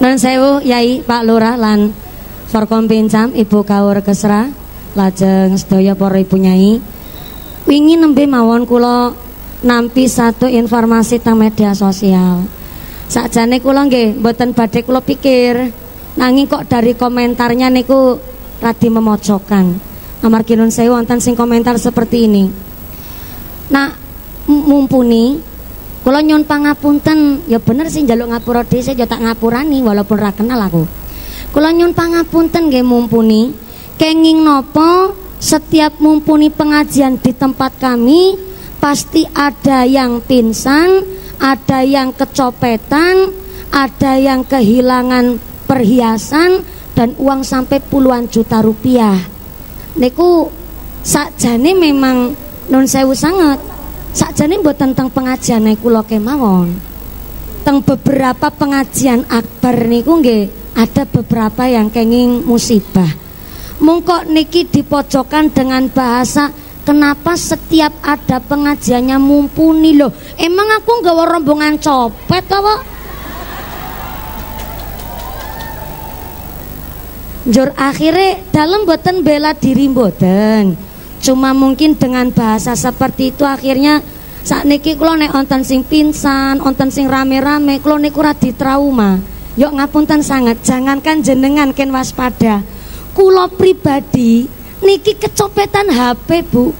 Nun sewu Yai Pak Lurah lan Forkompinjam Ibu Kawur Kesra lajeng sedaya para ibu nyai. Wingi nembe mawon kula nampi satu informasi tentang media sosial. Sakjane kula nggih mboten badhe kula pikir, nanging kok dari komentarnya niku radi memojokkan. Amargi nun sewu wonten sing komentar seperti ini. Nah, mumpuni kula nyuwun pangapunten, ya bener sih njaluk ngapura dhisik ya tak ngapurani walaupun ra kenal aku. Kula nyuwun pangapunten nggih mumpuni, kenging napa setiap mumpuni pengajian di tempat kami pasti ada yang pingsan, ada yang kecopetan, ada yang kehilangan perhiasan dan uang sampai puluhan juta rupiah. Niku sakjane memang nun sewu sanget. Sakjane mboten tentang pengajian kula kemawon. Teng beberapa pengajian akbar niku nggih ada beberapa yang kenging musibah. Mungkok niki dipojokan dengan bahasa kenapa setiap ada pengajiannya mumpuni loh. Emang aku nggawa rombongan copet apa? Njur akhirnya dalam boten bela diri mboten. Cuma mungkin dengan bahasa seperti itu akhirnya sakniki kula nek wonten sing pingsan, wonten sing rame-rame, kula niku radi trauma. Yok ngapunten sangat, jangankan jenengan ken waspada. Kula pribadi niki kecopetan HP, Bu.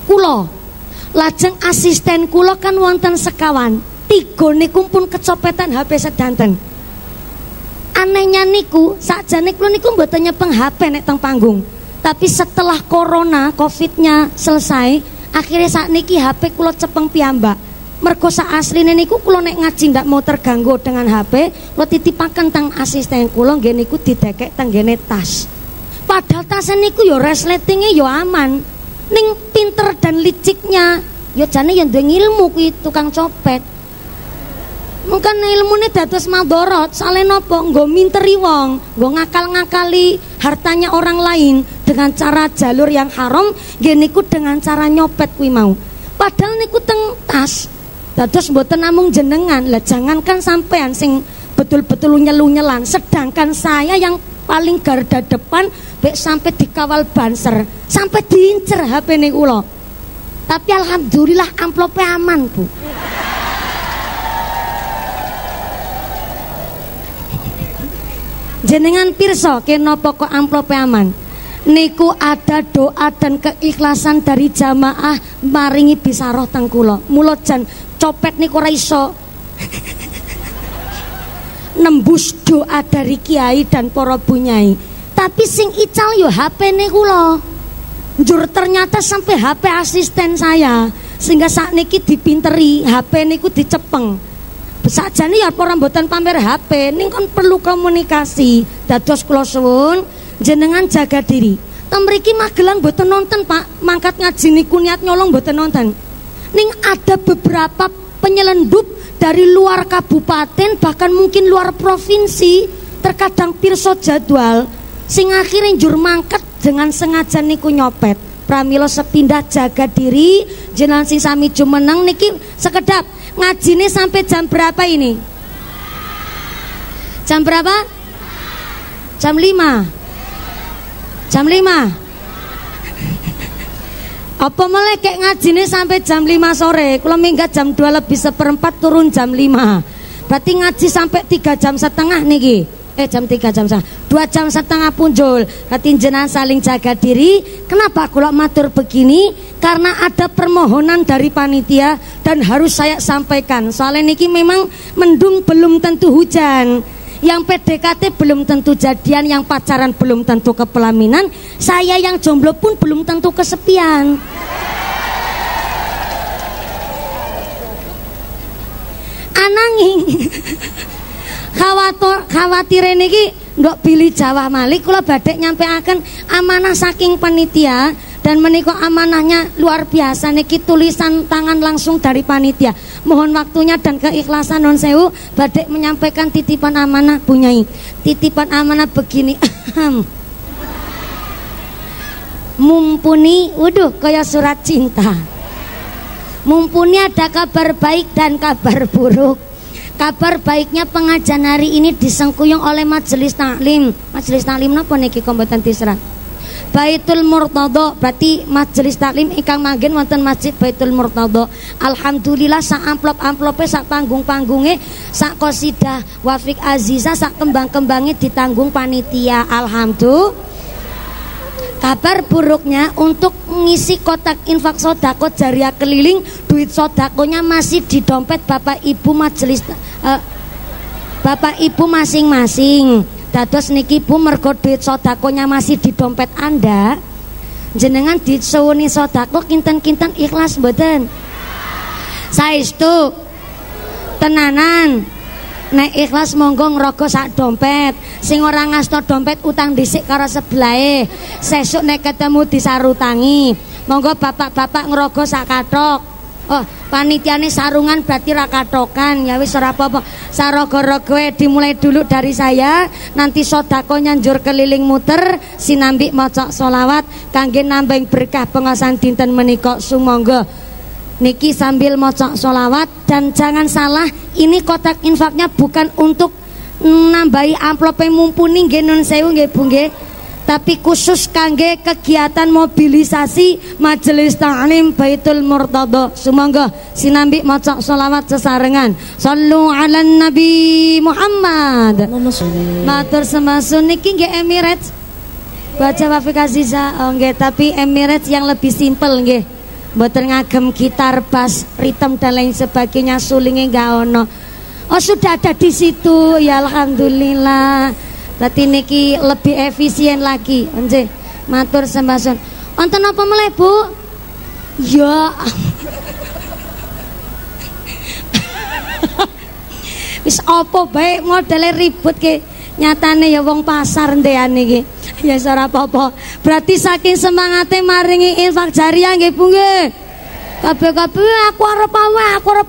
Kula lajeng asisten kula kan wonten sekawan, 3 niku pun kecopetan HP sedanten. Anehnya niku sakjane kula niku mboten nyepeng HP nek teng panggung. Tapi setelah corona, covidnya selesai, akhirnya saat niki HP kula cepeng piyambak. Mergo sak asline niku kula nek ngaji ndak mau terganggu dengan HP, kula titipaken teng asisten kula nggih niku didekek teng ngene tas. Padahal tas niku ya resletinge ya aman. Ning pinter dan liciknya ya jane ya duwe ilmu kuwi tukang copet. Mungkin ilmune dados madharat, sale napa nggo minteri wong, nggo ngakal-ngakali hartanya orang lain dengan cara jalur yang haram, nggih niku dengan cara nyopet kuwi mau. Padahal niku teng tas. Dados mboten namung jenengan, lah jangankan sampean sing betul-betul nyelu-nyelan, sedangkan saya yang paling garda depan mek sampai dikawal banser, sampai diincer HP niku kula. Tapi alhamdulillah amplope aman, Bu. Jenengan pirsa kenapa kok amplope aman? Niku ada doa dan keikhlasan dari jamaah maringi bisa roh teng kula. Mula jan copet niku ora iso nembus doa dari kiai dan para bunyai. Tapi sing ical yo HP niku lho. Njur ternyata sampai HP asisten saya, sehingga sakniki dipinteri HP niku dicepeng. Sakjane ya ora mboten pamer HP, ning kon perlu komunikasi. Dados kula suwun jenengan jaga diri. Ten mriki Magelang mboten nonton, Pak. Mangkat ngaji niku niat nyolong mboten nonton. Ning ada beberapa penyelendup dari luar kabupaten bahkan mungkin luar provinsi terkadang pirsa jadwal sing akhirnya njur mangkat dengan sengaja niku nyopet. Pramila sepindah jaga diri, jenengan sing sami jumeneng niki sekedap ngajine sampai jam berapa ini? Jam berapa? Jam 5. Jam 5. Apa malah kayak ngajine sampai jam 5 sore? Kula minggat jam 2:04 turun jam 5. Berarti ngaji sampai 3 jam setengah niki. Jam 3 jam setengah. 2 jam setengah punjul. Berarti jenengan saling jaga diri. Kenapa kula matur begini? Karena ada permohonan dari panitia dan harus saya sampaikan. Soalnya niki memang mendung belum tentu hujan. Yang PDKT belum tentu jadian, yang pacaran belum tentu kepelaminan, saya yang jomblo pun belum tentu kesepian. Ananging khawatir niki ndok pilih Jawa malih kula badhe nyampeaken amanah saking panitia. Dan menika amanahnya luar biasa niki tulisan tangan langsung dari panitia. Mohon waktunya dan keikhlasan non sewu badhe menyampaikan titipan amanah bunyai. Titipan amanah begini. Mumpuni, waduh kaya surat cinta. Mumpuni ada kabar baik dan kabar buruk. Kabar baiknya pengajian hari ini disengkuyung oleh majelis taklim. Majelis taklim napa niki kompeten diserah? Baitul Murtadha, berarti majelis taklim ingkang manggen wonten Masjid Baitul Murtadha. Alhamdulillah sak amplop-amplope, sak panggung-panggunge, sak qasidah Wafik Aziza, sak kembang-kembange ditanggung panitia. Alhamdulillah. Kabar buruknya untuk mengisi kotak infak sodako jariah keliling, duit sodakonya masih di dompet bapak ibu majelis bapak ibu masing-masing. Dados niki bu mergo duit sodakonya masih di dompet Anda, jenengan disuwuni sodako kinten-kinten ikhlas mboten? Saestu tenanan. Nek ikhlas monggo ngrogo sak dompet. Sing ora ngasta dompet utang dhisik karo sebelahe. Sesuk nek ketemu disarutangi. Monggo bapak-bapak ngrogo sak kathok. Oh, panitiane sarungan berarti ra kathokan. Ya wis ora apa-apa. Sarogo-rogoe dimulai dulu dari saya. Nanti sedekahnya njur keliling muter sinambi maca sholawat kangge nambah berkah pengasan dinten menika. Sumangga niki sambil maca sholawat. Dan jangan salah, ini kotak infaknya bukan untuk nambahi amplope mumpuni nggih nun sewu nggih Bu nggih, tapi khusus kangge kegiatan mobilisasi Majelis Ta'lim Baitul Murtadha. Sumangga sinambi maca sholawat sesarengan. Shallu ala Nabi Muhammad. Matur semasun niki nggih Emirates baca Wafik Aziza. Oh nggih, tapi Emirates yang lebih simpel nggih. Mboten ngagem gitar, bass, ritme dan lain sebagainya, sulingnya enggak ono. Oh sudah ada di situ, ya alhamdulillah. Berarti niki lebih efisien lagi. Nggih, matur sembahsun. Wonten apa meleh Bu? Ya. Wis apa bae modele ribut ke. Nyatane ya wong pasar ndean iki. Ya ora apa-apa. Berarti saking semangate maringi infak jariah nggih Bu nggih. Kabeh-kabeh aku arep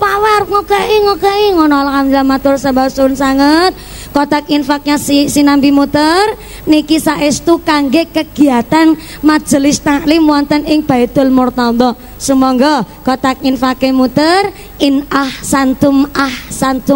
awer, ngekei ngono. Alhamdulillah matur sembahsun sanget. Kotak infaknya sinambi muter niki saestu kangge kegiatan Majelis Taklim wonten ing Baitul Murtadha. Sumangga kotak infake muter. In ahsantum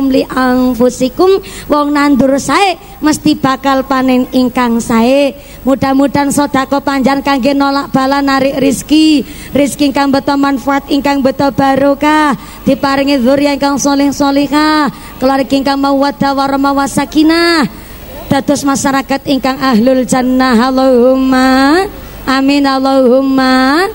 li anfusikum, wong nandur sae mesti bakal panen ingkang sae. Mudah-mudahan sedekah panjenengan kangge nolak bala narik rizki ingkang beto manfaat, ingkang beto barokah, diparingi dzurriyyah ingkang sholih sholihah, keluarga ingkang mawaddah warahmah wasakinah, dados masyarakat ingkang ahlul jannah. Allahumma amin, Allahumma.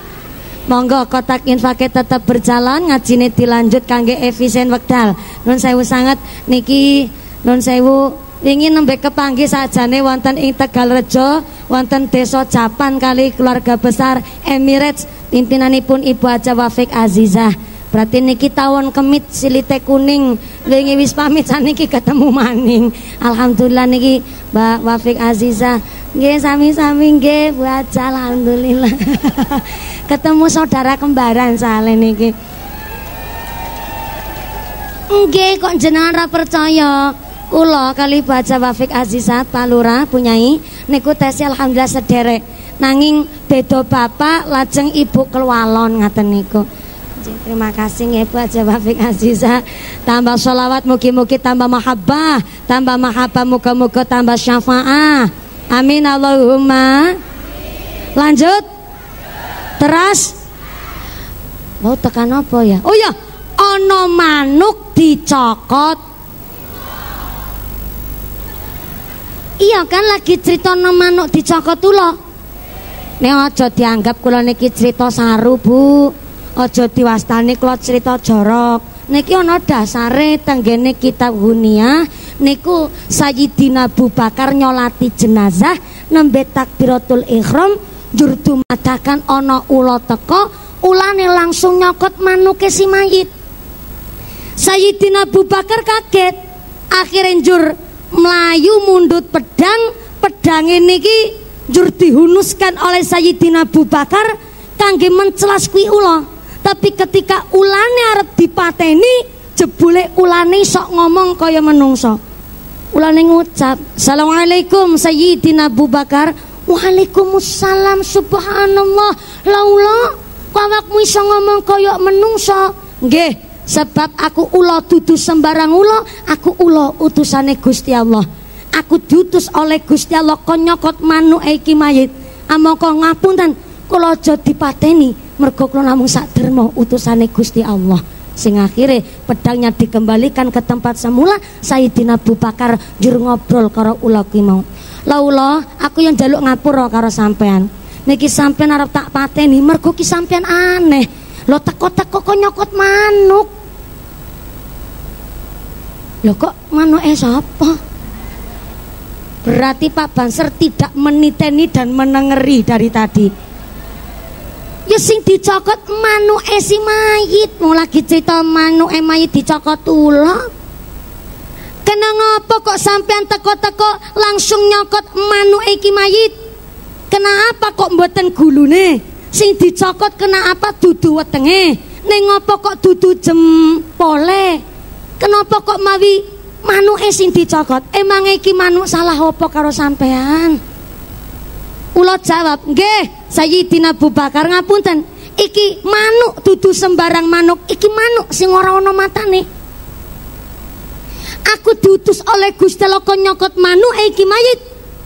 Monggo kotak infake tetap berjalan, ngajine dilanjut kangge efisien wekdal. Nun sewu sanget niki, nun sewu ingin nembe kepanggih sajane wonten ing Tegalrejo, wonten Desa Japan kali keluarga besar Emirates pimpinanipun Ibu Haja Wafik Azizah. Berarti niki tawon kemit silite kuning wingi wis pamit saniki ketemu maning. Alhamdulillah niki Mbak Wafik Azizah nggih sami-sami nggih Bu Haja, alhamdulillah. Ketemu saudara kembaran sale niki. Nggih kok jenengan ra percaya. Kula kali Bu Haja Wafik Azizah Pak Lurah punyai niku tesi alhamdulillah sederek. Nanging beda bapak lajeng ibu kelwalon ngaten niku. Terima kasih nggih Bu Haja Wafik Azizah. Tambah sholawat mugi-mugi tambah mahabbah, muga-muga tambah syafaah. Amin Allahumma. Lanjut. Teras. Mau tekan apa ya? Oh ya, ana manuk dicokot. Iya kan lagi cerita ana manuk dicokot tuh nek aja dianggap kula niki cerita saru Bu. Aja diwastani kula cerita jorok. Niki ana dasare tenggene kitab Huniyah niku Sayyidina Abu Bakar nyolati jenazah nembe takbiratul ihram njur dumadakan ana ula teka, ulane langsung nyokot manuke si mayit. Sayyidina Abu Bakar kaget, akhirnya njur melayu mundut pedang, pedange niki njur dihunuskan oleh Sayyidina Abu Bakar kangge mencelas kuwi ula. Tapi ketika ulane arep dipateni, jebule ulane sok ngomong kaya menungso. Ulane ngucap, "Assalamualaikum Sayyidina Abu Bakar." "Waalaikumsalam, subhanallah. Laula kawakmu iso ngomong kaya menungso." "Nggih, Sebab aku ulo dudu sembarang ulo, aku ulo utusane Gusti Allah. Aku diutus oleh Gusti Allah kon nyokot manuk iki mayit. Amangka ngapunten, kula aja dipateni mergo kula namung sak derma utusane Gusti Allah. Sing akhire pedangnya dikembalikan ke tempat semula. Sayyidina Abu Bakar njur ngobrol karo ula ki mau. Lah ula, aku yang njaluk ngapura karo sampean. Niki sampean arep tak pateni mergo ki sampean aneh. Lho teko-teko kok nyokot manuk. Lho kok manuke sapa? Berarti Pak Banser tidak meniteni dan menengeri dari tadi. Ya sing dicokot manuke si mayit. Mau lagi cerita manuke mayit dicokot ula. Kena ngopo kok sampean teko-teko langsung nyokot manuke iki mayit? Kenapa kok mboten gulune? Sing dicokot kena apa dudu wetenge? Ning ngopo kok dudu jempole? Kenapa kok mawi manuke sing dicokot? Emang iki manuk salah apa karo sampean? Ula jawab, nggih, Sayyidina Abu Bakar ngapunten. Iki manuk dudu sembarang manuk, iki manuk sing ora ana matane. Aku diutus oleh Gusti Allah kon nyokot manuk iki mayit.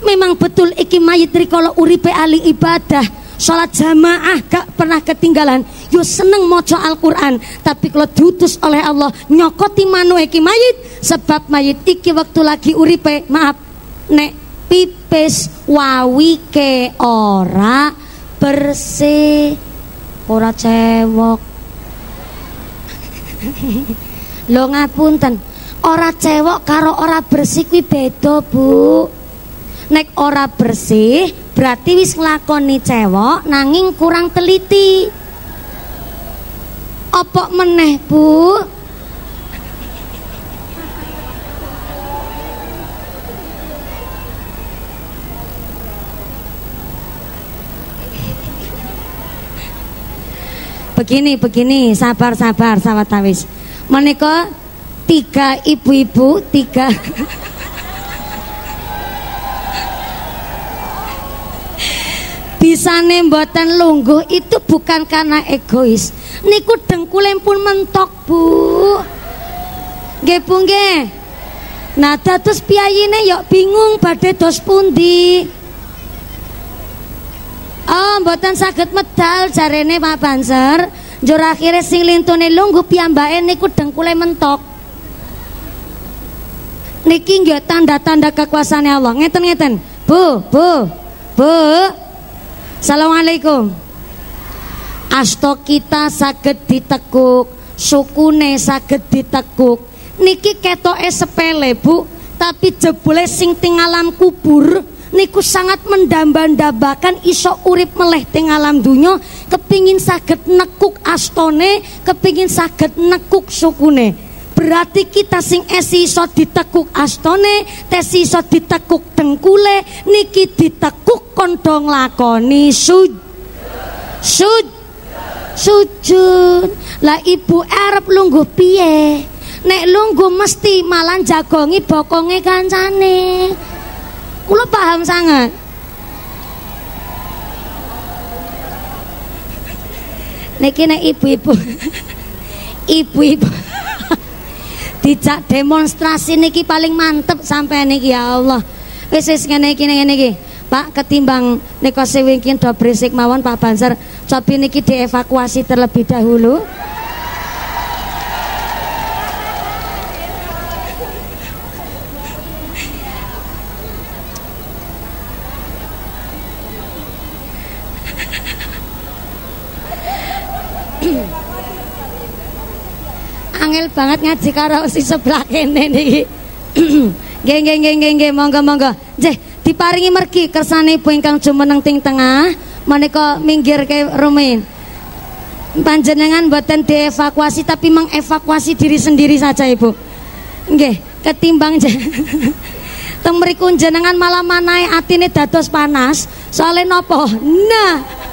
Memang betul iki mayit rikala uripe ahli ibadah. Salat jamaah gak pernah ketinggalan. Yo seneng maca Al-Qur'an, tapi kalau diutus oleh Allah nyokoti manuk iki mayit, sebab mayit iki waktu lagi uripe, maaf, nek pipis wawike ora bersih, ora cewok. Lho ngapunten, ora cewok karo ora bersih kuwi beda, Bu. Nek ora bersih berarti wis nglakoni cewek nanging kurang teliti. Apa meneh, Bu? Begini, sabar sahabat tawis. Menika 3 ibu-ibu, 3 bisane mboten lungguh itu bukan karena egois. Niku dengkule pun mentok, Bu. Nggih, Bu nggih. Nah, dados piyayine yo bingung badhe dos pundi. Oh, mboten saged medal jarene Pak Banser. Njur akhire sing lintune lungguh piyambake niku dengkule mentok. Niki nggih tanda-tanda kekuasaane Allah. Ngeten-ngeten. Bu. Assalamualaikum. Asto kita saged ditekuk, sukune saged ditekuk. Niki ketoke sepele, Bu, tapi jebule sing ting alam kubur niku sangat mendamba-dambakan iso urip meleh ting alam dunya, kepingin saged nekuk astone, kepingin saged nekuk sukune. Berarti kita sing esi iso ditekuk astone, tesi iso ditekuk dengkule, niki ditekuk kondong lakoni sujud. Lah ibu arep lungguh piye? Nek lungguh mesti malah jagongi bokonge kancane. Kula paham sangat. Niki nek ibu-ibu dijak demonstrasi niki paling mantep sampai niki, ya Allah. Wis ngene iki. Pak, ketimbang nika sewingkin do berisik mawon Pak Banser, cobi niki dievakuasi terlebih dahulu. Angel banget ngaji karo si sebelah kene niki. Nggih, monggo. Nggih, diparingi mergi kersane ibu ingkang jumeneng ting tengah, menika minggirke rumin. Panjenengan mboten dievakuasi tapi mengevakuasi diri sendiri saja, Ibu. Nggih, ketimbang teng mriku jenengan malah manahe atine dados panas. Soale napa? Nah,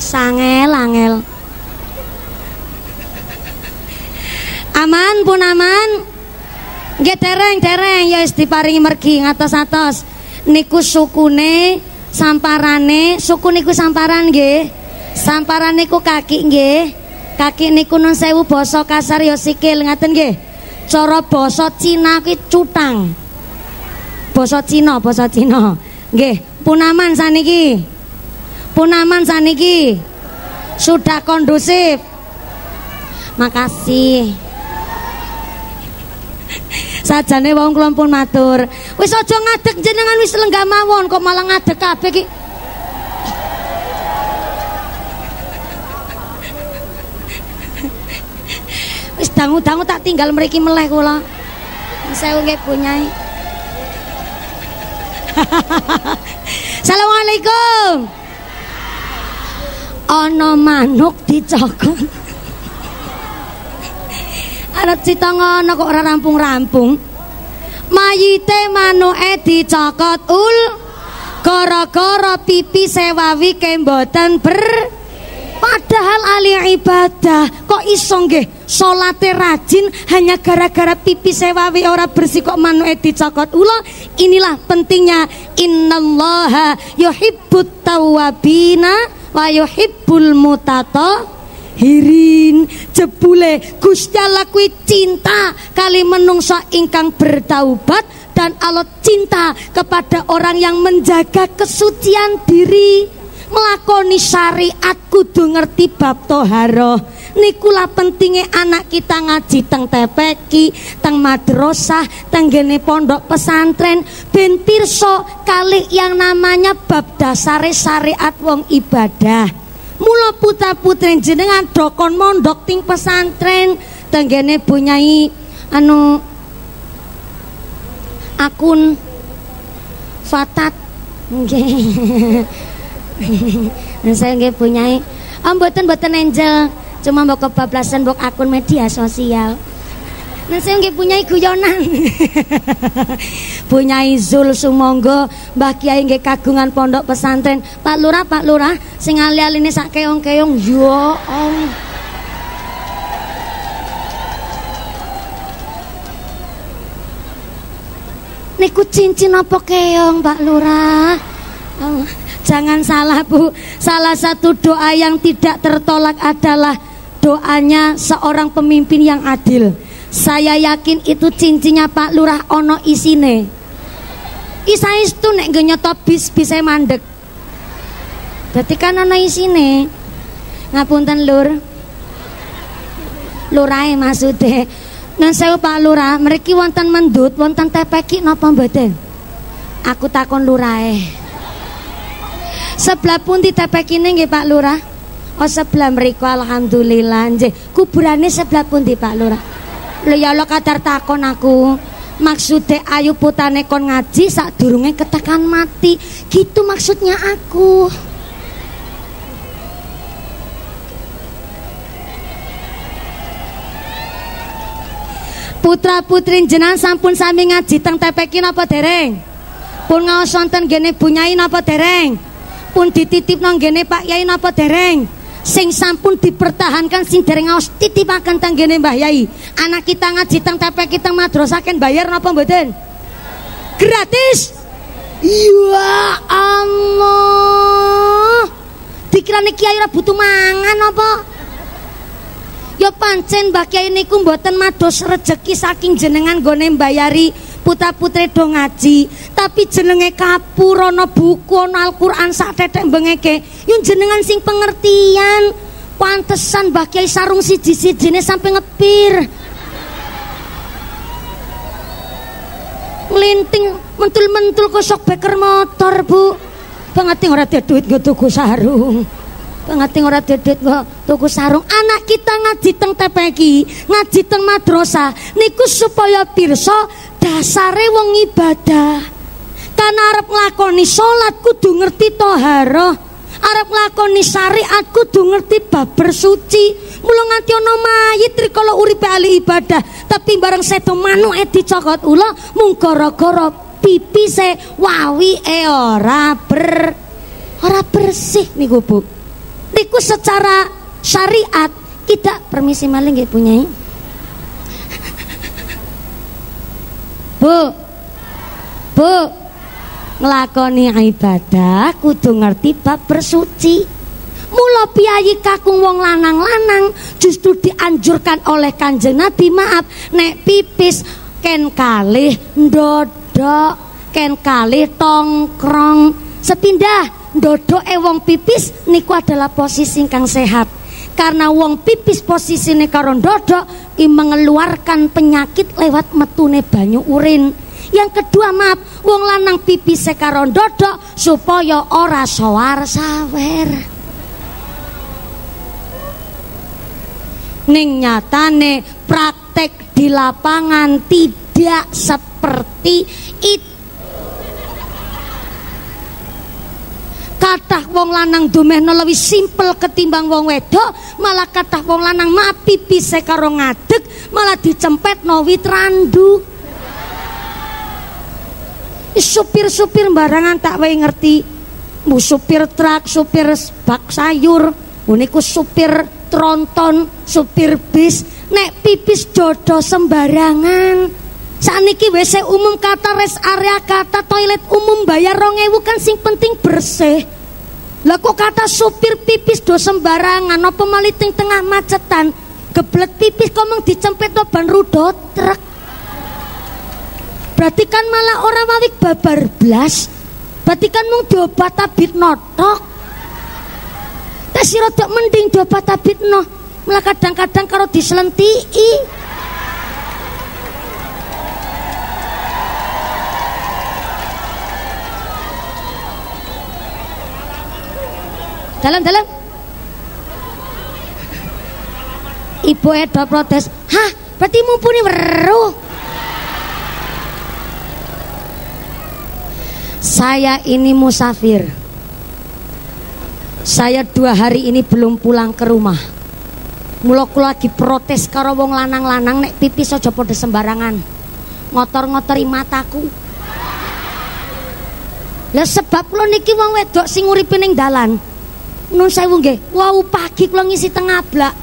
angel. Aman pun aman. Nggih dereng ya wis diparingi mergi ngatos-atos. Niku sukune Samparane suku niku samparan nggih. Samparan niku kaki nggih. Kaki niku nun sewu basa kasar ya sikil ngaten nggih. Cara basa Cina kuwi cutang. Basa Cina nggih. Punaman saniki. Punaman saniki. Sudah kondusif. Makasih. Sajane wong kula pun matur. Wis aja ngadeg jenengan wis lenggah mawon kok malah ngadeg kabeh iki. Wis dangu-dangu tak tinggal mriki meleh kula. Sewu nggih Bu Nyai. Assalamualaikum. Ana manuk dicokot. Arep cita ngono kok ora rampung-rampung. Mayite manuke dicokot gara-gara pipi sewawi ke mboten padahal ahli ibadah kok iso nggih salate rajin hanya gara-gara pipi sewawi ora bersih kok manuke dicokot ula. Inilah pentingnya innallaha yuhibbut tawwabina wa yuhibbul mutatahhirin. Jebule Gusti Allah kuwi cinta kali menungso ingkang bertaubat dan Allah cinta kepada orang yang menjaga kesucian diri, melakoni syariat kudu ngerti bab toharoh. Nikulah pentingnya anak kita ngaji teng TPQ, teng madrasah, teng gene pondok pesantren ben pirsa kali yang namanya bab dasare syariat wong ibadah. Mula putra-putri jenengan dokon mondok ting pesantren teng gene Bu Nyai akun Fatat nggih. Saya nggih Bu Nyai. Mboten angel. Cuma mbok kebablasan mbok akun media sosial. Nah saya nggih punya guyonan. Punya Zul sumangga Mbah Kiai nggih kagungan pondok pesantren. Pak Lurah sing ali-aline sak keong-keong yo Allah. Niku cincin apa keong Pak Lurah? Oh, jangan salah Bu. Salah satu doa yang tidak tertolak adalah doanya seorang pemimpin yang adil. Saya yakin itu cincinnya Pak Lurah ono isine. Isaistu nek nyoto bis bisa mandek. Dadi kan ono isine. Ngapunten Lur. Lurahe maksude. Nun sewu Pak Lurah, mriki wonten mendut, wonten TPQ napa mboten? Aku takon lurahe. Sebelah pundi TPQ-ne nggih Pak Lurah? Oh sebelah mriku alhamdulillah nggih. Kuburane sebelah pundi Pak Lurah? Lho ya Allah kadar takon aku. Maksude ayu putane kon ngaji sadurunge ketekan mati. Gitu maksudnya aku. Putra putri jenengan sampun sami ngaji teng TPQ napa dereng? Pun ngaos wonten gene Bu Nyai napa dereng? Pun dititip nang gene Pak Yai napa dereng? Sing sampun dipertahankan sing dereng ngaos titipaken teng gene Mbah Yai. Anak kita ngaji teng TPQ teng madrasah ken bayar napa mboten? Gratis. Ya Allah. Dikirane kiai ora butuh mangan apa? Ya pancen Mbah Kiai niku mboten mados rejeki saking jenengan gone mbayari putra-putri do ngaji, tapi jenenge kapur ana buku ana Al-Qur'an sak tetek bengeke. Yen jenengan sing pengertian, pantesan Mbah Kiai sarung siji-sijine sampai ngepir. Nglinting mentul-mentul kosok beker motor, Bu. Pengerti ora ada duit nggo tuku sarung. Pengerti ora dedet kok tuku sarung. Anak kita ngaji teng TPQ, ngaji teng madrasah niku supaya pirsa dasare wong ibadah. Karena arep nglakoni salat kudu ngerti thaharah, arep nglakoni syariat kudu ngerti bab bersuci. Mula nganti ana mayit rikala uripe ahli ibadah, tapi bareng sedo manuke dicokot ula mung gara-gara pipise wawi ora bersih niku Bu. Niku secara syariat kita permisi maling nggih punyai. Bu. nglakoni ibadah kudu ngerti bab bersuci. Mula piyayi kakung wong lanang-lanang justru dianjurkan oleh Kanjeng Nabi, maaf nek pipis ken kalih ndodok, ken kalih tongkrong. Sepindah ndodoke wong pipis niku adalah posisi kang sehat. Karena wong pipis posisine karo ndodok i mengeluarkan penyakit lewat metune banyu urin. Yang kedua, maaf, wong lanang pipis karo ndodok supaya ora sawar sawer. Ning nyatane praktek di lapangan tidak seperti itu. Kathah wong lanang dumehno lebih simpel ketimbang wong wedok, malah kathah wong lanang maaf pipise karo ngadeg malah dicempetno wit randu. Supir-supir barangan tak wae ngerti. Mu supir truk, supir bak sayur, niku supir tronton, supir bis, nek pipis dodo sembarangan. Saniki WC umum kata rest area kata toilet umum bayar 2.000 kan sing penting bersih. Lah kok kata supir pipis do sembarangan apa malah tengah macetan geblet pipis kok mung dicempetno ban rudot truk. Berarti kan malah orang wawik babar blas. Berarti kan mung diobat tabit notok. Si rodok mending diobat tabitno, malah kadang-kadang karo diselentii. Dalam ibu Edo protes, hah berarti mumpuni weruh. Saya ini musafir. Saya 2 hari ini belum pulang ke rumah. Mula kula lagi protes karo wong lanang-lanang nek pipis aja padha sembarangan. Ngotor-ngotori mataku. Lah sebab kula niki wong wedok sing uripe ning dalan. Nun sewu nggih, wau pagi kula ngisi teng Ngablak.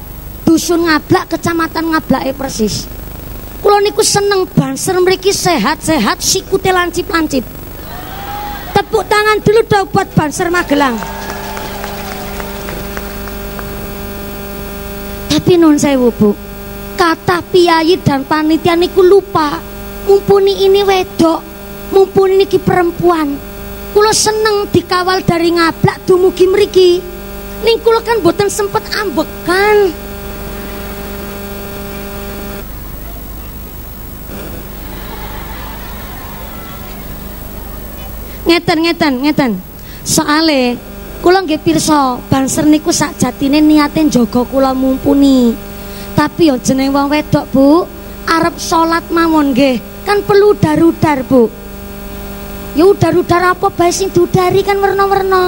Dusun Ngablak, kecamatan Ngablake persis. Kula niku seneng banser mriki sehat-sehat sikute lancip-lancip. Tepuk tangan dulu dong buat banser Magelang. Tapi nun sewu Bu, kata piyayi dan panitia niku lupa mumpuni ini wedok, mumpuni niki perempuan. Kula seneng dikawal dari Ngablak dumugi mriki. Ning kula kan boten sempet ambekan. Ngeten. Soale kula nggih pirsa, banser niku sakjatine niate njaga kula mumpuni. Tapi yo jeneng wong wedok, Bu, arep salat mawon nggih, kan perlu udar-udar, Bu. Ya udar-udar apa bae sing diudari kan werna-werna.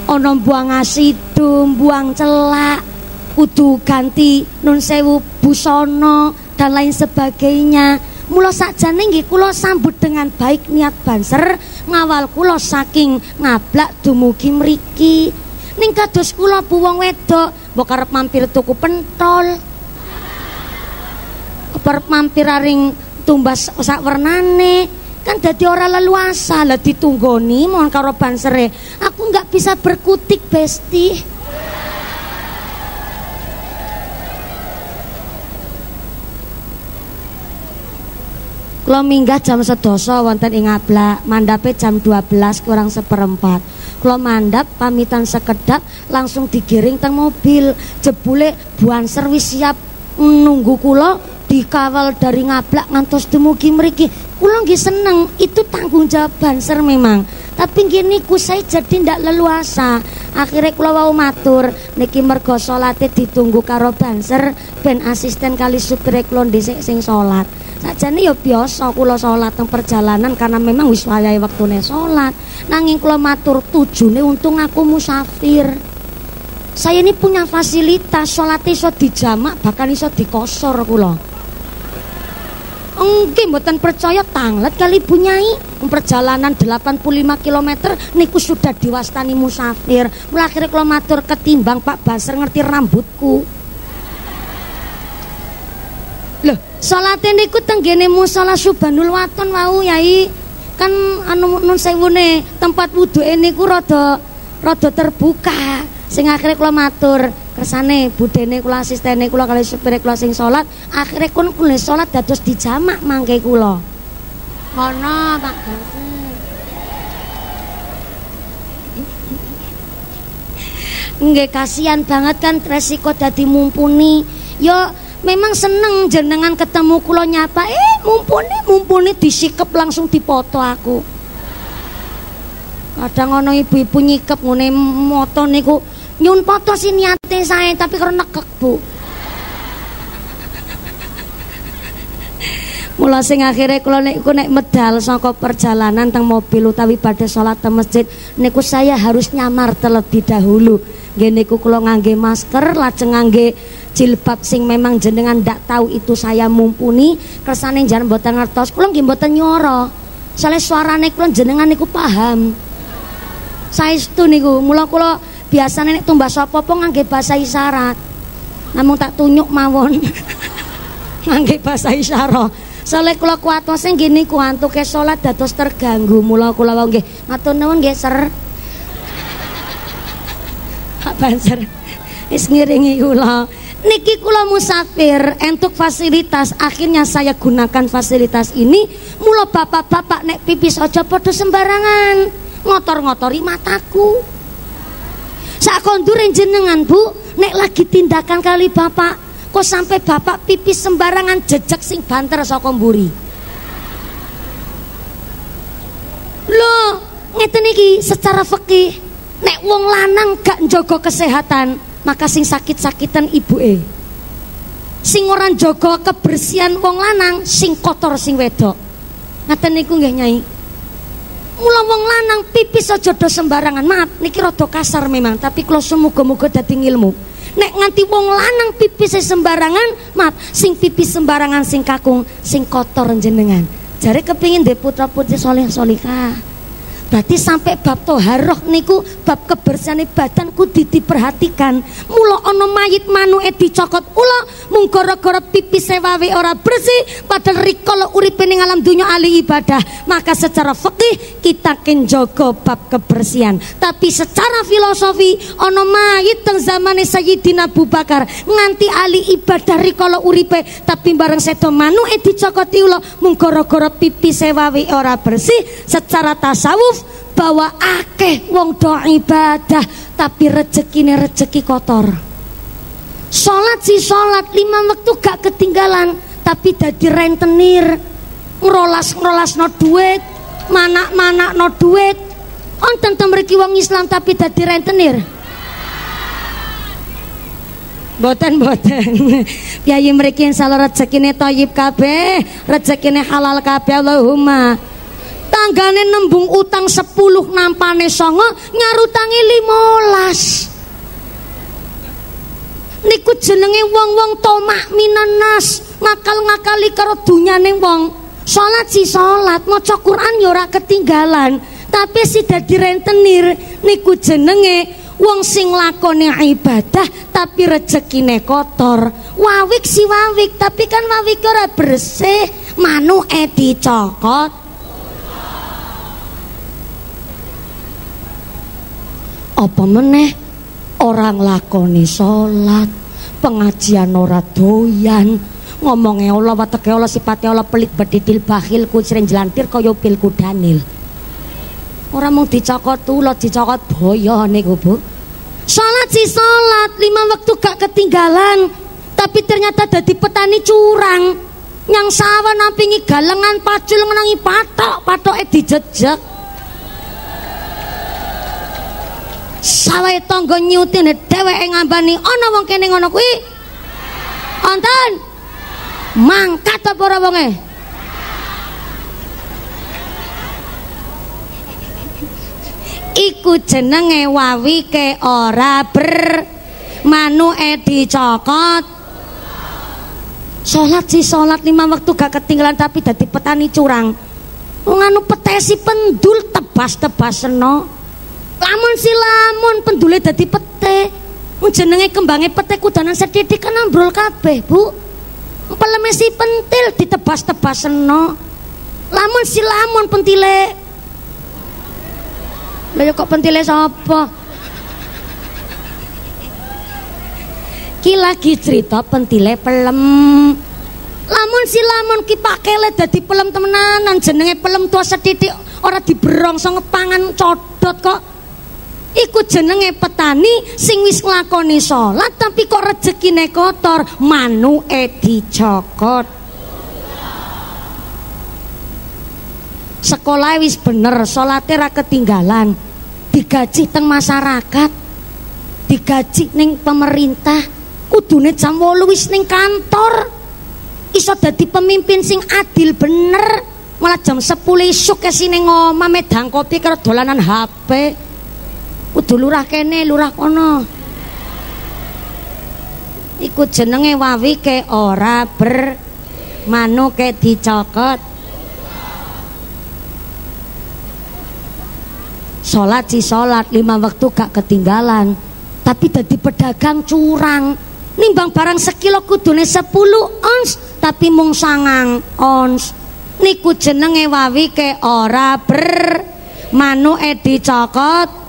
Ana buang asidum, buang celak, kudu ganti nun sewu busana dan lain sebagainya. Mula sakjane nggih kula sambut dengan baik niat banser ngawal kula saking Ngablak dumugi mriki. Ning kados kula Bu wong wedok, mbok arep mampir tuku pentol. Arep mampir aring tumbas sak wernane, kan dadi ora leluasa. Lah ditunggoni mohon karo bansere. Aku enggak bisa berkutik, Besti. Kula minggah jam 11 wonten ing Ngablak, mandhape jam 12 kurang seperempat. Kula mandhap pamitan sekedap langsung digiring teng mobil. Jebule buanser wis siap nunggu kula dikawal dari Ngablak ngantos dumugi mriki. Kula nggih seneng, itu tanggung jawab banser memang. Tapi nggih niku saya jadi ndak leluasa. Akhirnya kula wau matur niki mergo salate ditunggu karo banser ben asisten kali supir kula dhisik sing salat. Sajane ya biasa kula salat teng perjalanan karena memang wis wayahe wektune salat. Nanging kula matur tujune untung aku musafir. Saya ini punya fasilitas salat iso dijamak bahkan iso dikosor kula. Nggih mboten percaya tanglet kali Bu Nyai. Perjalanan 85 km niku sudah diwastani musafir. Mula akhirnya kula matur ketimbang Pak Basir ngerti rambutku. Loh, Salate niku tenggene musala Subhanul Waton wau Yai. Kan anu nun sewune tempat wuduke niku rada terbuka. Sing akhire kula matur kersane budene kula asistene kula kali supire kula sing salat, akhire kun kula salat dados dijamak mangke kula. Ngono Pak Gansen. Nggih kasihan banget kan resiko dadi mumpuni. Yo memang seneng jenengan ketemu kula nyapa, mumpuni disikep langsung dipoto aku. Kadang ana ibu-ibu nyikep ngene moto niku nyun foto sih niate saya tapi karena nekek Bu. Mula sing akhire kula niku nek medal saka perjalanan teng mobil utawi badhe salat teng masjid niku saya harus nyamar terlebih dahulu. Nggih niku kula ngangge masker lajeng ngangge jilbab sing memang jenengan ndak tahu itu saya mumpuni kersane jan mboten ngertos kula nggih mboten nyoro. Soale suarane kula jenengan niku paham. Saestu niku mula kula biasane nek tumbas apa-apa ngangge bahasa isyarat. Namung tak tunyuk mawon. Ngangge bahasa isyarat. Soale kula kuwatose nggih niku antuke salat dados terganggu. Mula kula wau nggih matur nuwun nggih Ser. Pak Banser. Wis ngiringi kula. Niki kula musafir entuk fasilitas, akhirnya saya gunakan fasilitas ini. Mula bapak-bapak nek pipis aja padha sembarangan. Ngotor-ngotori mataku. Sak kondure jenengan Bu, nek lagi tindakan kali bapak, kok sampai bapak pipis sembarangan jejak sing banter saka mburi. Loh, ngeten iki secara fikih, nek wong lanang gak njaga kesehatan, maka sing sakit-sakitan ibuke. Sing ora njaga kebersihan wong lanang, sing kotor sing wedok. Ngaten niku nggih Nyai. Mula wong lanang pipis aja do sembarangan. Maaf niki rada kasar memang, tapi kula muga-muga dadi ilmu. Nek nganti wong lanang pipis sembarangan, maaf sing pipis sembarangan sing kakung, sing kotor jenengan. Jare kepingin ndek putra-putri saleh-salihah. Berarti sampai bab toharoh niku bab kebersihan badan kudu diperhatikan. Mula ana mayit manuke dicokot ula mung gara-gara pipis wae ora bersih padahal rikala uripe ning alam dunya ahli ibadah. Maka secara fikih kita kenjaga bab kebersihan. Tapi secara filosofi ana mayit teng zamane Sayyidina Abu Bakar nganti ahli ibadah rikala uripe tapi bareng sedo manuke dicokoti ula mung gara-gara pipis wae ora bersih. Secara tasawuf bahwa akeh wong do ibadah tapi rezekine rezeki kotor. Salat si salat 5 waktu gak ketinggalan tapi dadi rentenir, ngerolas no duit, manak no duit. Onten mriki wong Islam tapi dadi rentenir. Boten Kyai mriki insyaallah rezekine thayyib kabeh, rezekine halal kabeh Allahumma. Tanggane nembung utang 10 nampane 9 nyarutangi 15. Niku jenenge wong-wong tomak minanas, ngakal-ngakali karo dunyane wong. Salat si salat, maca Quran ya ora ketinggalan, tapi si dadi rentenir niku jenenge wong sing lakone ibadah tapi rezekine kotor. Wawik si wawik tapi kan wawik ora bersih, manuke dicokot. Apa meneh orang lakoni salat, pengajian ora doyan, ngomongnya Allah wateke Allah sipate Allah pelit beditil bakhil kucren jelantir kaya pil kudanil. Ora mung dicokot tulot dicokot boyo niku Bu. Salat si salat 5 waktu gak ketinggalan, tapi ternyata dadi petani curang. Nyang sawah nampingi galengan pacul ngenangi patoke dijejeg. Sawahe tangga nyutine dheweke ngambani ana wong kene ngono kuwi. Wonten. Mangkat apa ora wonge? Iku jenenge wawike ora manuke dicokot. Salat si salat 5 waktu gak ketinggalan tapi dadi petani curang. Wong anu petesi pendul tebas-tebaseno. Lamun si lamun pendule dadi pete. Jenenge kembange pete kudanan sethithik kan ambrol kabeh, Bu. Peleme si pentil ditebas-tebaseno. Lamun si lamun pentile. Lah kok pentile sapa? Ki lagi cerita pentile pelem. Lamun si lamun ki pakele dadi pelem temenanan, jenenge pelem tua sethithik ora diberongsong ngepangan codot kok. Iku jenenge petani sing wis nglakoni salat tapi kok rezekine kotor, manuke dicokot. Sekolah wis bener, salate ra ketinggalan. Digaji teng masyarakat. Digaji ning pemerintah, kudune jam 8 wis ning kantor. Iso dadi pemimpin sing adil bener. Malah jam 10 isuk kesine ngomah medang kopi karo dolanan HP. Kudu lurah kene, lurah kono. Iku jenenge wawi ke ora ber manuke dicokot. Salat si salat 5 waktu gak ketinggalan. Tapi dadi pedagang curang. Nimbang barang sekilo kudune 10 ons tapi mung 9 ons. Niku jenenge wawi ke ora ber manuke dicokot.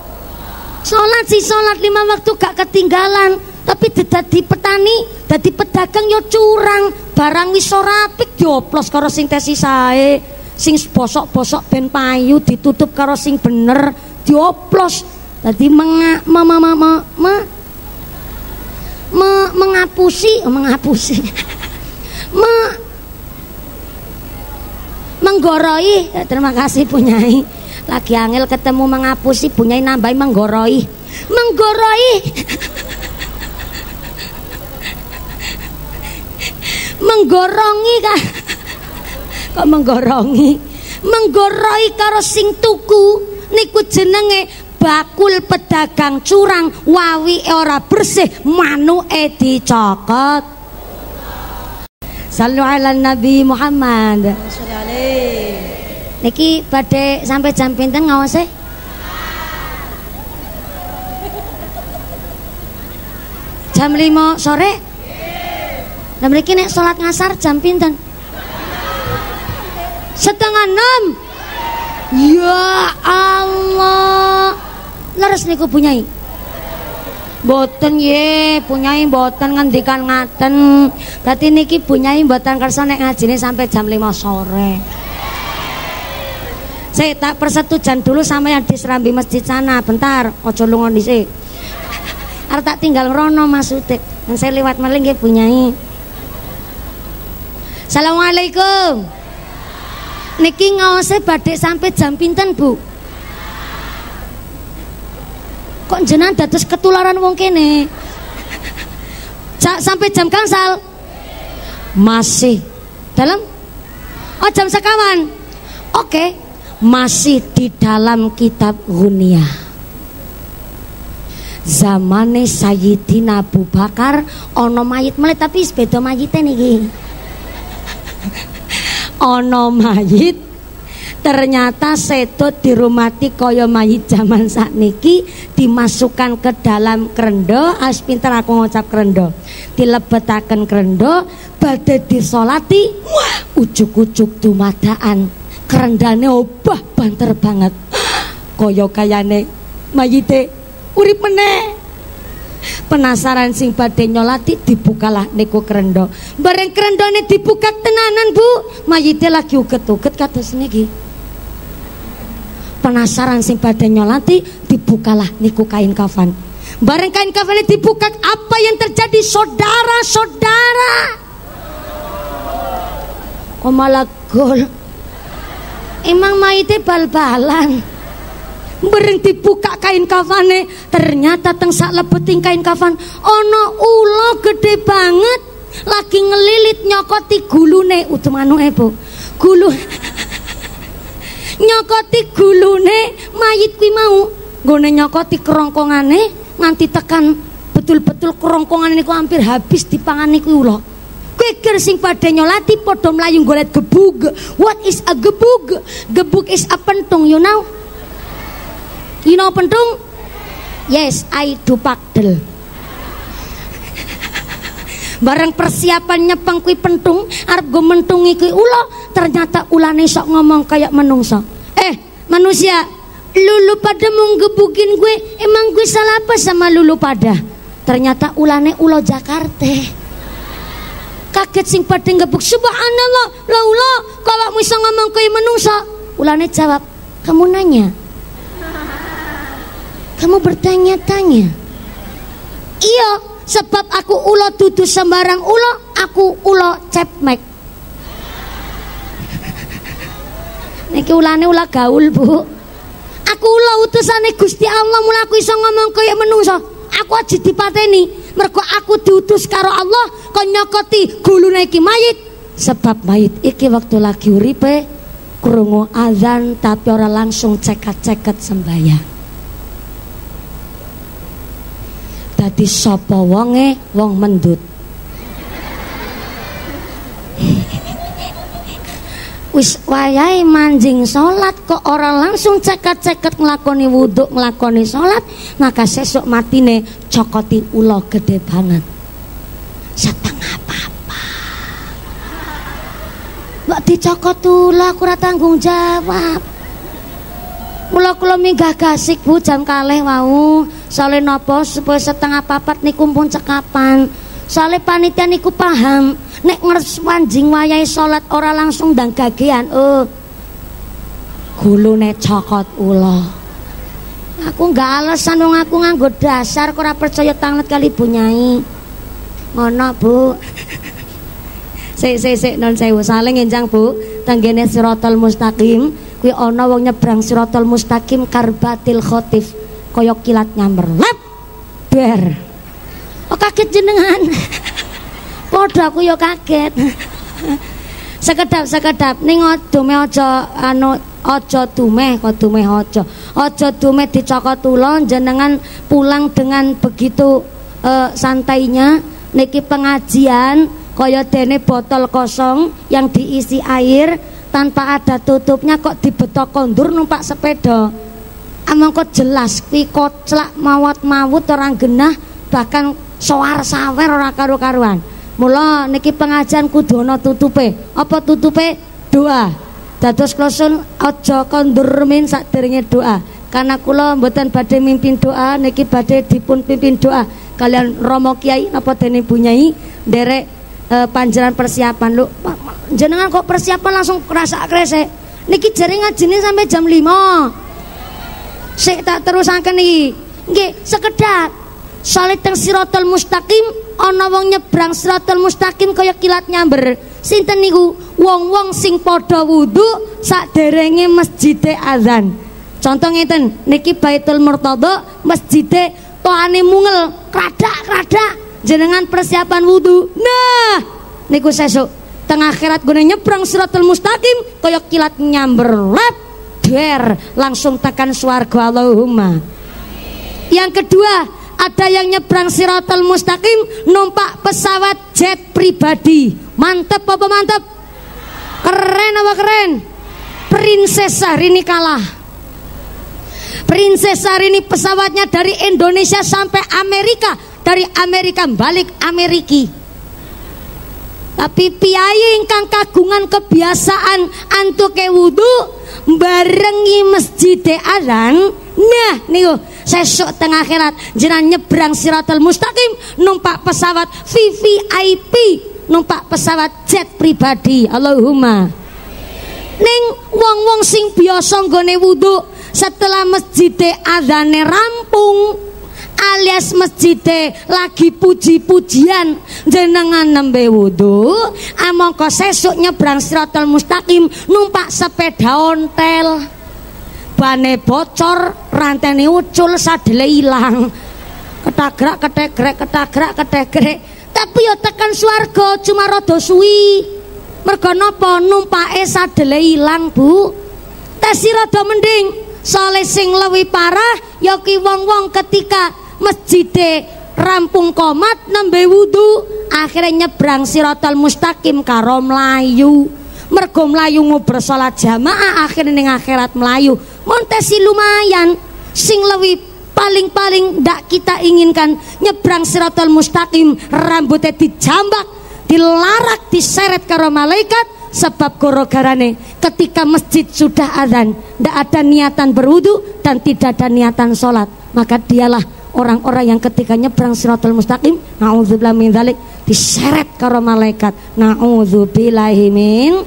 Salat si salat 5 waktu gak ketinggalan, tapi dadi petani, dadi pedagang yo curang. Barang wis ora apik dioplos karo sing tesi sae, sing bosok-bosok ben payu ditutup karo sing bener dioplos. Dadi menggoroi. Terima kasih Punyai. Lagi angel ketemu mengapusi, Punyai nambahi menggoroi. Menggorongi kan. Kok menggorongi? Menggoroi karo sing tuku niku jenenge bakul pedagang curang, wawi ora bersih, manuke dicokot. Sallu ala Nabi Muhammad. Niki badhe sampai jam pinten ngawase? Jam 5 sore? Lah mriki nek salat ngasar jam pinten? 5:30. Ya Allah. Leres niku Punyai. Mboten ye, Punyai mboten ngendikan ngaten. Dadi niki Punyai mboten kersa nek ngajine sampai jam 5 sore. Saya tak persetujuan dulu sama yang di Serambi Masjid sana. Bentar, ojo lunga dhisik. Arep tak tinggal rono maksude. Dan saya lewat maling nggih Punyai. Assalamualaikum. Niki ngawase badhe sampai jam pinten, Bu? Kok jenengan dados ketularan wong kene? Sampai jam gangsal? Masih. Dalam? Oh, jam sekawan. Oke. Masih di dalam kitab Ghunyah. Zamane Sayyidina Abu Bakar ono mayit melih tapi beda mayite niki. Ono mayit ternyata sedo dirumati kaya mayit zaman sakniki, dimasukkan ke dalam krendo. As pinter aku ngucap krendo. Dilebetaken krendo badhe disolati, ujug-ujug dumadaan kerendane obah banter banget. Kaya kayane mayite urip meneh. Penasaran sing badhe nyolati, dibukalah niku krendo. Bareng krendone dibuka tenanan, Bu, mayite lagi uget-uget kados niki. Penasaran sing badhe nyolati, dibukalah niku kain kafan. Bareng kain kafane dibuka, apa yang terjadi saudara-saudara? Kok malah gol? Emang mayite bal-balan. Bareng dibuka kain kafane, ternyata teng sak lebeting kain kafan ono ulo gede banget lagi ngelilit nyokoti gulune. Utumanuke, Bu. Gulu nyokoti gulune mayit kuwi mau. Nggone nyokoti kerongkongane nganti tekan betul-betul kerongkongane niku hampir habis dipangan niku ulo. Pikir sing padha nyolati padha mlayu golet gebug. What is a gebug? Gebug is a pentung, you know? You know pentung? Yes, I do pakdel. Bareng persiapan nyepeng kuwi pentung, arep go mentungi kuwi ula, ternyata ulane sok ngomong kayak menungso. Manusia, lulu pada mau gebukin gue, emang gue salah apa sama lulu pada? Ternyata ulane ulo Jakarta. Kaget sing pada ngebuk, subhanallah, la ula, kok awakmu iso ngomong kayak menungso? Ulane jawab, kamu nanya, kamu bertanya-tanya. Iya, sebab aku ulo dudu sembarang ulo, aku ulo cepmek. Niki ulane ula gaul, Bu. Aku ula utusane Gusti Allah, mula aku iso ngomong kaya menungso. Aku aja dipateni, mergo aku diutus karo Allah kon nyokoti gulune iki mayit. Sebab mayit iki waktu lagi uripe krungu azan tapi ora langsung ceket-ceket sembahyang. Dadi sapa wonge wong mendut. Wis wayahe manjing salat kok ora langsung ceket-ceket nglakoni wudhu, nglakoni salat, maka sesuk matine cokoti ula gede banget. Setengah papa. Mbak dicokot ula aku ora tanggung jawab. Mula kula minggah gasik Bu jam kalih wau. Soale napa supaya setengah papat niku pun cekapan. Soale panitia niku paham nek ngres wanjing wayahe salat ora langsung ndang gagean. Gulune cokot ula. Aku enggak alasan wong aku nganggo dasar kok ora percaya tanget kali Bu Nyai. Ngono Bu. Sik non sewu saling enjang Bu. Tenggene Siratal Mustaqim kuwi ana wong nyebrang Siratal Mustaqim karbatil khotif kaya kilat nyamber. Lep. Ber. Oh kaget jenengan. Padha aku ya kaget. Sekedap ning dume aja aja dumeh kok dumeh aja. Aja dumeh dicokot ula jenengan pulang dengan begitu santainya niki pengajian kaya dene botol kosong yang diisi air tanpa ada tutupnya kok dibetok kondur numpak sepeda. Amang kok jelas kuwi koclak mawat-mawut orang genah bahkan soar sawer ora karu-karuan. Mula niki pengajian kudu ana tutupe. Apa tutupe? Doa. Dados klosun aja kondur min sakderenge doa. Karena kula mboten badhe mimpin doa, niki badhe dipun pimpin doa kalian Romo Kiai napa dene Bu Nyai nderek panjenengan persiapan lho. Jenengan kok persiapan langsung krasak-kresek. Niki jare ngajine sampai jam 5. Sik tak terusaken iki. Nggih, sekedap. Soale teng Siratal Mustaqim ana wong nyebrang Siratal Mustaqim kaya kilat nyamber. Sinten niku? Wong-wong sing padha wudu sakderenge masjide azan. Contoh ngeten, niki Baitul Murtadha masjide toane mungel, kradak-kradak. Jenengan persiapan wudu. Nah, niku sesuk teng akhirat gone nyebrang Siratal Mustaqim kaya kilat nyamber. Lep der langsung tekan swarga Allahumma. Yang kedua, ada yang nyebrang Siratal Mustaqim numpak pesawat jet pribadi. Mantep apa mantep? Keren apa keren? Princess Syahrini kalah. Princess Syahrini pesawatnya dari Indonesia sampai Amerika, dari Amerika balik Ameriki. Tapi piyai ingkang kagungan kebiasaan antuke wudu barengi masjid azan. Nah niku sesuk teng akhirat jenengan nyebrang Siratal Mustaqim numpak pesawat VVIP, numpak pesawat jet pribadi. Allahumma. Ning wong-wong sing biasa nggone wudu setelah masjid azane rampung alias masjid lagi puji-pujian jenengan nembe wudu amangka sesuk nyebrang Siratal Mustaqim numpak sepeda ontel. Bane bocor, rantene ucul, sadele ilang. Ketagrak ketegrek. Tapi ya tekan swarga cuma rada suwi. Mergo napa? Numpake sadele ilang, Bu. Tesi rada mending. Soale sing luwih parah ya ki wong-wong ketika masjide rampung komat nembe wudu akhirnya nyebrang Siratal Mustaqim karo mlayu. Mergo mlayu ngobrol salat jamaah akhirnya ning akhirat mlayu. Montesi lumayan. Sing luwih paling-paling ndak kita inginkan nyebrang Siratal Mustaqim rambutnya dijambak, dilarak, diseret karo malaikat. Sebab goro-garane ketika masjid sudah azan ndak ada niatan berwudu dan tidak ada niatan sholat, maka dialah orang-orang yang ketika nyebrang Siratal Mustaqim, na'udzubillah min dzalik, diseret karo malaikat. Na'udzubillahi min.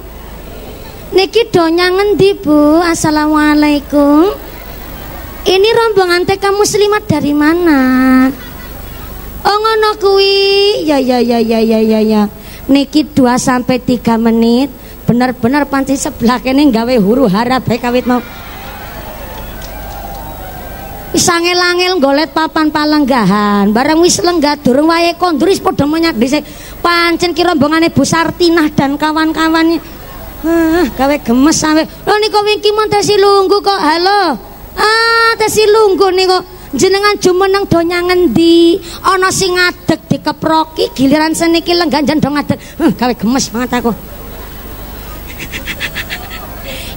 Niki donya ngendi Bu? Assalamualaikum. Ini rombongan TK Muslimat dari mana? Oh ngono kuwi. Ya. Niki 2-3 menit. Bener-bener panci sebelah kene gawe huru hara bae kawit mau. Wis angel-angel golet papan palenggahan. Bareng wis lenggah durung wayahe kondur wis padha menyak dhisik. Pancen ki rombongane Bu Sartinah dan kawan-kawannya. Gawe gemes sampe. Lho niku wingi mon tesi lungguh kok. Halo. Tesi lungguh niku. Jenengan jumeneng donya ngendi? Ana sing ngadeg dikeproki, giliran seniki lenggah jendong ngadeg. Gawe gemes banget aku.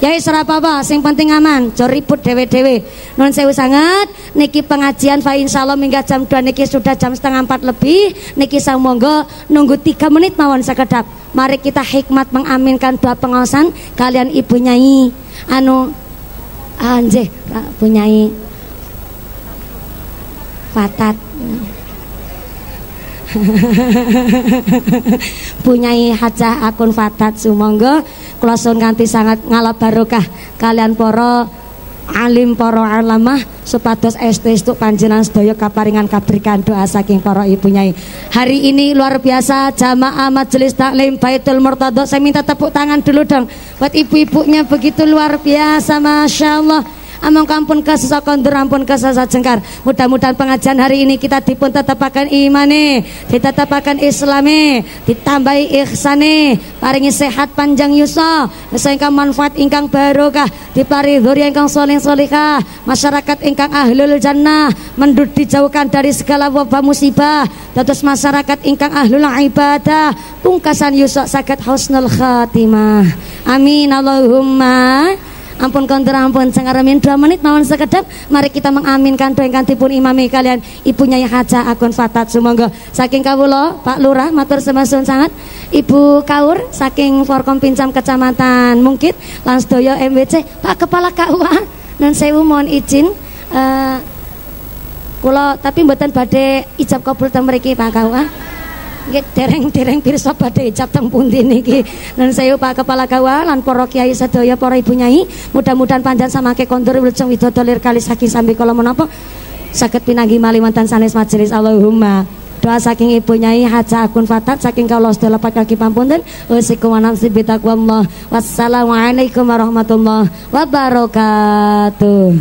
Ya wis ora apa-apa, sing penting aman, aja ribut dhewe-dhewe. Nuwun sewu sanget, niki pengajian fa insyaallah minggat jam 2 niki sudah jam 3:30 lebih. Niki sang monggo nunggu 3 menit mawon sekedap. Mari kita hikmat mengaminkan doa pengaosan kalian Ibu Nyai nggih, Bu Nyai Fatat. Bu Nyai Hajah Akun Fatat sumangga kula suwun kanthi sangat ngalap barokah kalian para alim para alamah supados estu panjenengan sedaya kaparingan kabrikan doa saking para Ibu Nyai. Hari ini luar biasa jamaah majelis taklim Baitul Murtadha. Saya minta tepuk tangan dulu dong buat ibu-ibunya, begitu luar biasa, Masya Allah. Among kampun kasasa kondur ampun kasasa jengkar. Mudah-mudahan pengajian hari ini kita dipun tetapakan imane, ditetapakan islame, ditambahi ihsane, paringi sehat panjang yusa, ingkang manfaat ingkang barokah, dipari dzurriyyah ingkang sholih sholihah, masyarakat ingkang ahlul jannah, mendut dijauhkan dari segala wabah musibah, dados masyarakat ingkang ahlul ibadah, pungkasan yusa saged husnul khatimah. Amin Allahumma. Ampun kontur ampun sangaramin 2 menit mawon sekedap. Mari kita mengaminkan doa ingkang dipun imami kalian Ibu Nyai Hajah Akun Fatat sumangga. Saking kawula Pak Lurah matur sembah sangat, Ibu Kaur saking Forkom Pincam Kecamatan Mungkit lan sedaya MWC, Pak Kepala KUA nun sewu mohon izin kula tapi mboten badhe ijab kabul teng mriki Pak KUA. Nggih dereng-dereng pirsa badhe ijab teng pundi niki. Nun sewu Pak Kepala KUA lan para kiai sedaya, para Ibu Nyai, mudah-mudahan panjenengan samangke kondur wilujeng widodari kali saking sambi kala menapa saged pinanggi malih wonten sanes majelis. Allahumma. Doa saking Ibu Nyai Hajah Akun Fatat saking kawula sedaya lepat kaki pamunten. Wasikum wa nafsi bitaqwallah. Wassalamualaikum warahmatullahi wabarakatuh.